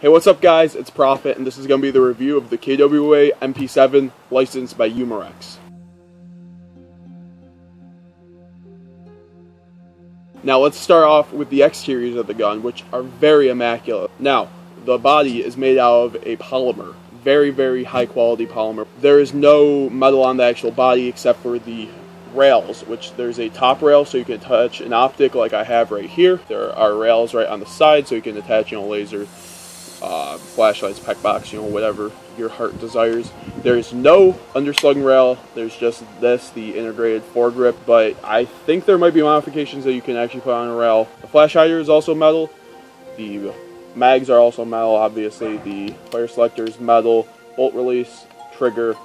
Hey, what's up guys, it's Prophet, and this is going to be the review of the KWA MP7 licensed by Umarex. Now let's start off with the exteriors of the gun, which are very immaculate. Now, the body is made out of a polymer, very, very high quality polymer. There is no metal on the actual body except for the rails, which there's a top rail so you can attach an optic like I have right here. There are rails right on the side so you can attach, laser, flashlights, PEC box, whatever your heart desires. There's no underslung rail, there's just this, the integrated foregrip, but I think there might be modifications that you can actually put on a rail. The flash hider is also metal, the mags are also metal, obviously, the fire selector is metal, bolt release, trigger,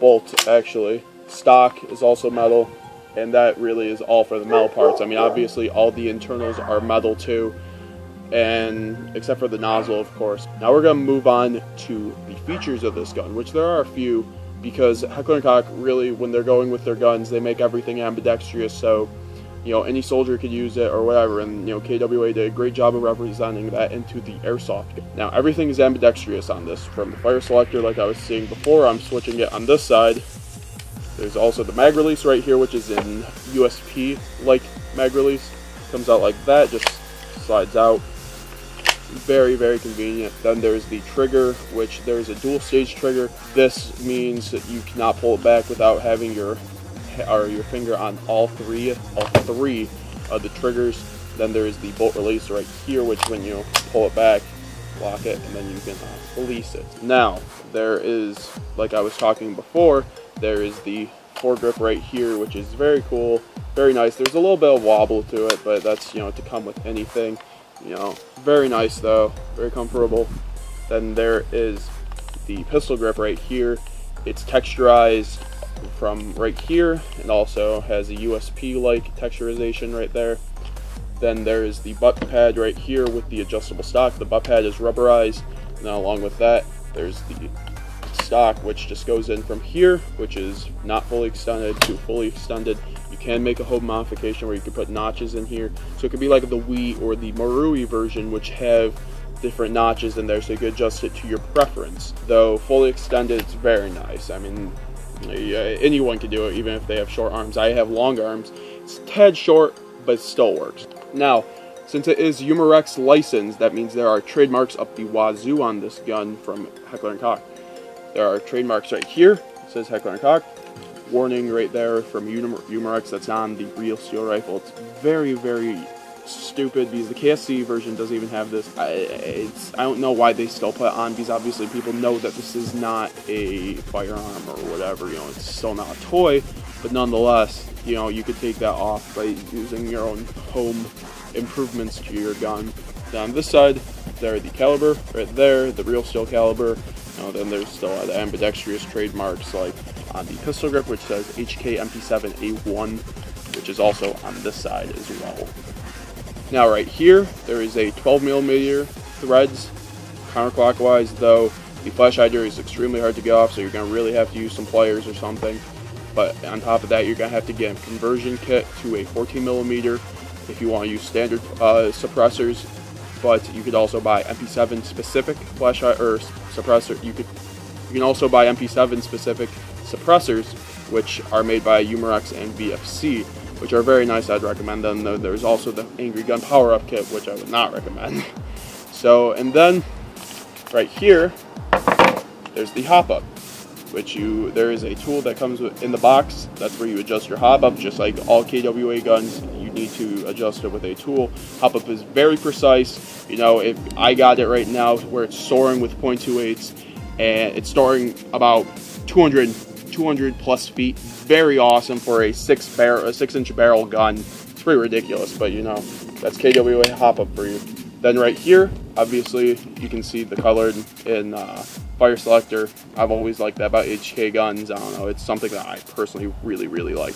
bolt actually, stock is also metal, and that really is all for the metal parts. I mean, obviously all the internals are metal too, and except for the nozzle, of course. Now we're going to move on to the features of this gun, which there are a few, because Heckler & Koch really, when they're going with their guns, they make everything ambidextrous, so any soldier could use it or whatever, and KWA did a great job of representing that into the airsoft gun. Now everything is ambidextrous on this, from the fire selector like I was seeing before. I'm switching it on this side. There's also the mag release right here, which is in USP like mag release. Comes out like that, just slides out. Very, very convenient. Then there's the trigger, which there's a dual stage trigger. This means that you cannot pull it back without having your finger on all three of the triggers. Then there's the bolt release right here, which when you pull it back, lock it, and then you can release it. Now there is, like I was talking before, there is the foregrip right here, which is very cool, very nice. There's a little bit of wobble to it, but that's to come with anything. Very nice though, very comfortable. Then there is the pistol grip right here. It's texturized from right here and also has a USP-like texturization right there. Then there's the butt pad right here with the adjustable stock. The butt pad is rubberized. Now along with that, there's the stock, which just goes in from here, which is not fully extended to fully extended. You can make a home modification where you can put notches in here, so it could be like the Wii or the Marui version, which have different notches in there, so you can adjust it to your preference. Though fully extended, it's very nice. I mean, anyone can do it, even if they have short arms. I have long arms. It's a tad short, but it still works. Now, since it is Umarex licensed, that means there are trademarks up the wazoo on this gun from Heckler & Koch. There are trademarks right here. It says Heckler & Koch. Warning right there from Umarex that's on the real steel rifle. It's very, very stupid because the KSC version doesn't even have this. I don't know why they still put it on, because obviously people know that this is not a firearm or whatever. It's still not a toy, but nonetheless, you could take that off by using your own home improvements to your gun. Then on this side, there are the caliber right there, the real steel caliber. Then there's still the ambidextrous trademarks, like on the pistol grip, which says HK MP7 A1, which is also on this side as well. Now right here, there is a 12mm threads, counterclockwise, though the flash hider is extremely hard to get off, so you're going to really have to use some pliers or something. But on top of that, you're going to have to get a conversion kit to a 14mm if you want to use standard suppressors. But you could also buy MP7 specific flash or suppressor. You can also buy MP7 specific suppressors, which are made by Umarex and VFC, which are very nice. I'd recommend them. Though there's also the Angry Gun Power Up Kit, which I would not recommend. So, and then right here, there's the hop up, which there is a tool that comes in the box. That's where you adjust your hop up, just like all KWA guns. You need to adjust it with a tool. Hop up is very precise. If I got it right now where it's soaring with .28s, and it's soaring about 200 plus feet. Very awesome for a 6-inch barrel gun. It's pretty ridiculous, but that's KWA hop up for you. Then right here, obviously, you can see the colored in fire selector. I've always liked that about HK guns. I don't know, it's something that I personally really, really like.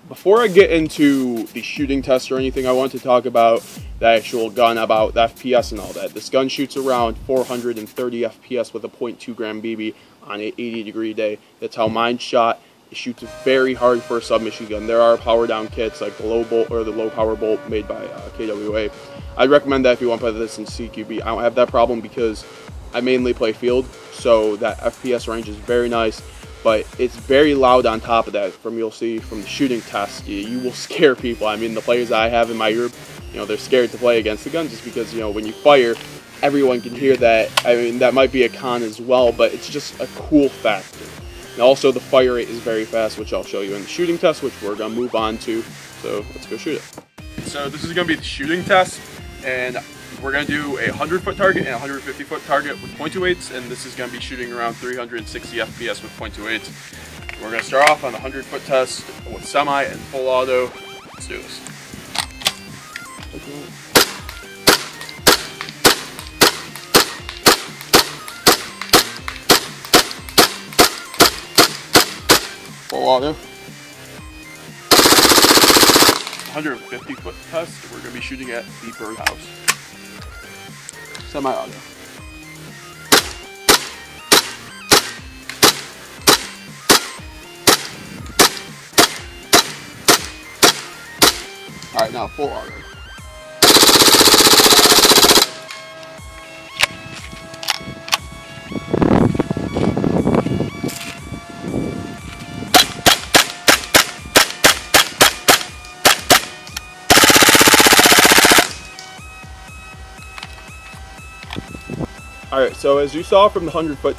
Before I get into the shooting test or anything, I want to talk about the actual gun, about the FPS and all that. This gun shoots around 430 FPS with a .2 gram BB on an 80-degree day. That's how mine shot. It shoots very hard for a submachine gun. There are power down kits like the low bolt or the low power bolt made by KWA. I'd recommend that if you want to play this in CQB. I don't have that problem because I mainly play field, so that FPS range is very nice, but it's very loud on top of that. You'll see from the shooting test, you will scare people. I mean, the players I have in my group, they're scared to play against the gun just because, when you fire, everyone can hear that. I mean, that might be a con as well, but it's just a cool factor. And also, the fire rate is very fast, which I'll show you in the shooting test, which we're going to move on to. So let's go shoot it. So this is going to be the shooting test, and we're going to do a 100-foot target and a 150-foot target with .28s, and this is going to be shooting around 360 FPS with .28s. We're going to start off on the 100-foot test with semi and full auto. Let's do this. Full auto. 150-foot test, we're going to be shooting at the birdhouse. Semi-auto. Alright, now full auto. Alright, so as you saw from the 100-foot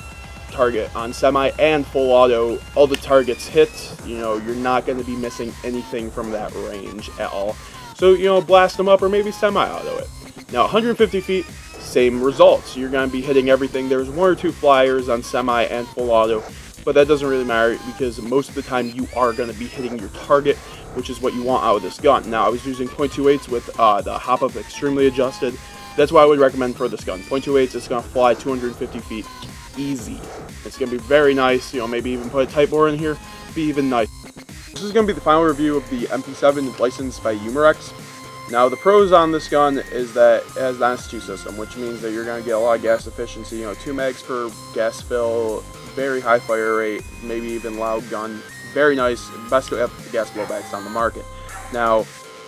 target on semi and full auto, all the targets hit. You're not going to be missing anything from that range at all. So, blast them up or maybe semi-auto it. Now, 150 feet, same results. You're going to be hitting everything. There's one or two flyers on semi and full auto, but that doesn't really matter because most of the time you are going to be hitting your target, which is what you want out of this gun. Now, I was using .28s with the hop-up extremely adjusted. That's why I would recommend for this gun. .28s, it's going to fly 250 feet easy. It's going to be very nice. Maybe even put a Type bore in here. Be even nice. This is going to be the final review of the MP7 licensed by Umarex. Now, the pros on this gun is that it has an S2 system, which means that you're going to get a lot of gas efficiency. 2 mags per gas fill, very high fire rate, maybe even loud gun. Very nice. Best gas blowbacks on the market. Now,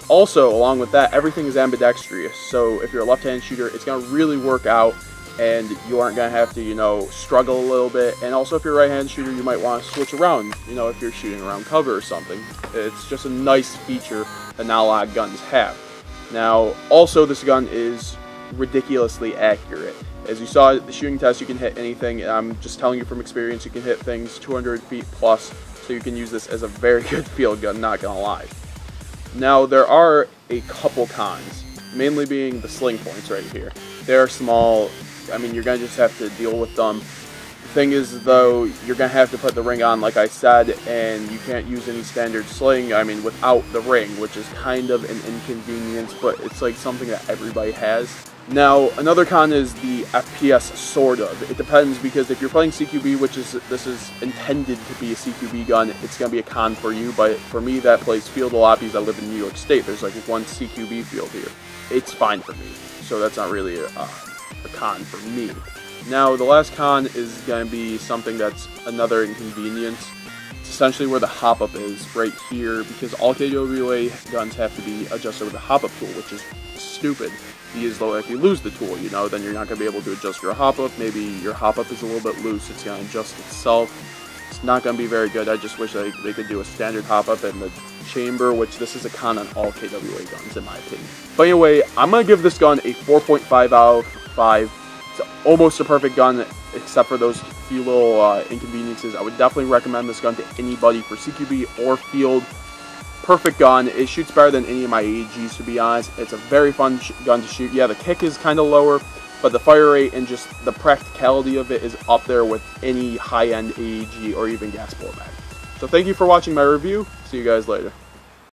also, along with that, everything is ambidextrous, so if you're a left-handed shooter, it's going to really work out, and you aren't going to have to, struggle a little bit. And also, if you're a right-handed shooter, you might want to switch around, if you're shooting around cover or something. It's just a nice feature that not a lot of guns have. Now, also, this gun is ridiculously accurate. As you saw at the shooting test, you can hit anything. I'm just telling you from experience, you can hit things 200 feet plus, so you can use this as a very good field gun, not going to lie. Now, there are a couple cons, mainly being the sling points right here. They're small. I mean, you're going to just have to deal with them. The thing is, though, you're going to have to put the ring on, like I said, and you can't use any standard sling, without the ring, which is kind of an inconvenience, but it's like something that everybody has. Now, another con is the FPS, sort of. It depends, because if you're playing CQB, this is intended to be a CQB gun, it's going to be a con for you, but for me, that plays field a lot because I live in New York State. There's like one CQB field here. It's fine for me, so that's not really a con for me. Now, the last con is going to be something that's another inconvenience. It's essentially where the hop-up is, right here, because all KWA guns have to be adjusted with a hop-up tool, which is stupid. Because if you lose the tool, then you're not going to be able to adjust your hop-up. Maybe your hop-up is a little bit loose, it's going to adjust itself. It's not going to be very good. I just wish they could do a standard hop-up in the chamber, which this is a con on all KWA guns, in my opinion. But anyway, I'm going to give this gun a 4.5 out of 5. It's almost a perfect gun, except for those few little inconveniences. I would definitely recommend this gun to anybody for CQB or field. Perfect gun. It shoots better than any of my AEGs, to be honest. It's a very fun gun to shoot. Yeah, the kick is kind of lower, but the fire rate and just the practicality of it is up there with any high-end AEG or even gas blowback. So thank you for watching my review. See you guys later.